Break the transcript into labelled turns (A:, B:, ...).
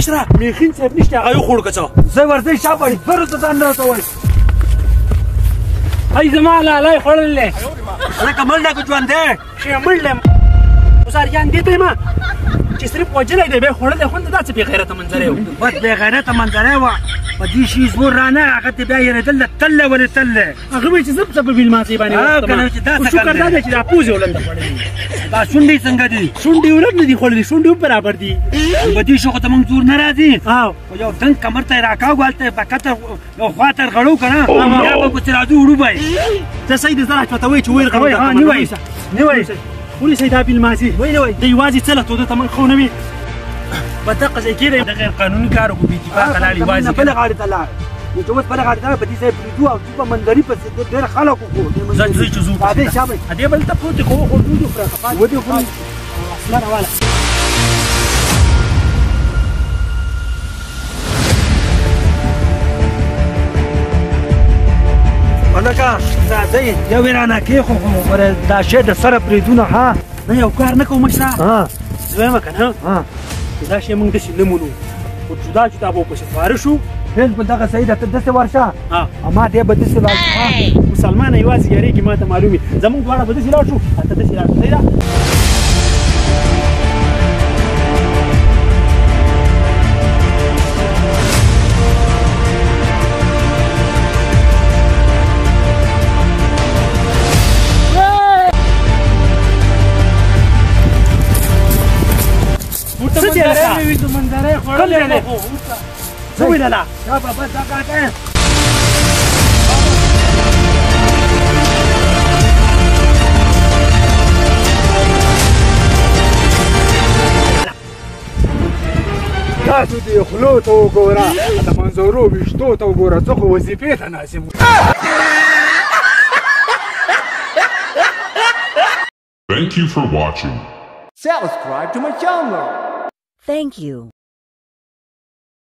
A: مشره میخین صاحب نشته هغه یو خوړ کڅو
B: زه ورځي شابه فرو ته ځان نه کوي
A: هاي زما لا خړلې
B: انا کمل نه کو ژوند دی
A: شمل وساریان دې ته ما چې صرف وجلې دی به خړلې خو دا څه به غیرت منظره و
B: بس به غیرت منظره و په دې شي زور رانه هغه ته بیا یې دل تله ولې تله
A: هغه به چې زب زب بیل ماتي باندې
B: کنه چې دا څه
A: شکر دا چې دا پوزه ولنده خړلې
B: دا شونډې څنګه دي
A: شونډې ولنده دي خړلې شونډې برابر دي
B: په دې شو ته مونږ زور نه راځي
A: او
B: یو دنګ کمر ته راکاو غلطه پکته یو خاطر غړو کنه یا به چې راځو وړو به
A: ته سید زرا چې وي چې وير غوي
B: ها نیوي
A: ولي سید ابي الماسي
B: وي
A: دی وازي څلته ته من خو نوي بدقه زي كده ده غير قانوني كارو باتفاق على الوازي
B: نه بل غاړه تلا یو څه بل غاړه تلا په دې ځای پریدو او په منځري په ډېر خلکو کو
A: ځان زوی چزو
B: هغه شابه
A: هدي بل ته پروت خو دوی فرق
B: ودي خو
A: اصلا والا
B: ولکه راځي یو ورانه کې خو ور دا شه د سره پریدونه ها
A: نه یو کار نه کوم مشره
B: ها
A: زما کنه
B: ها
A: دا شی موږ د شي نمونو او جدا جدا به په سفاره شو
B: بالکل دغه سید ته دسه ورشه
A: ها
B: اما دې به دسه لاړ
A: مسلمان ایواز یاري کې ما ته معلومي زمونږ دواړه به دسه لاړ شو ته دسه لاړ شو
B: منظره خړلې
A: څه ویل لا
B: دا بس دا کاټه تاسو دې خلو ته وګوره د منظورو وشتو ته وګوره څه خو وظیفې ته ناسم
C: Thank you for watching.
D: Subscribe to my channel.
E: Thank you.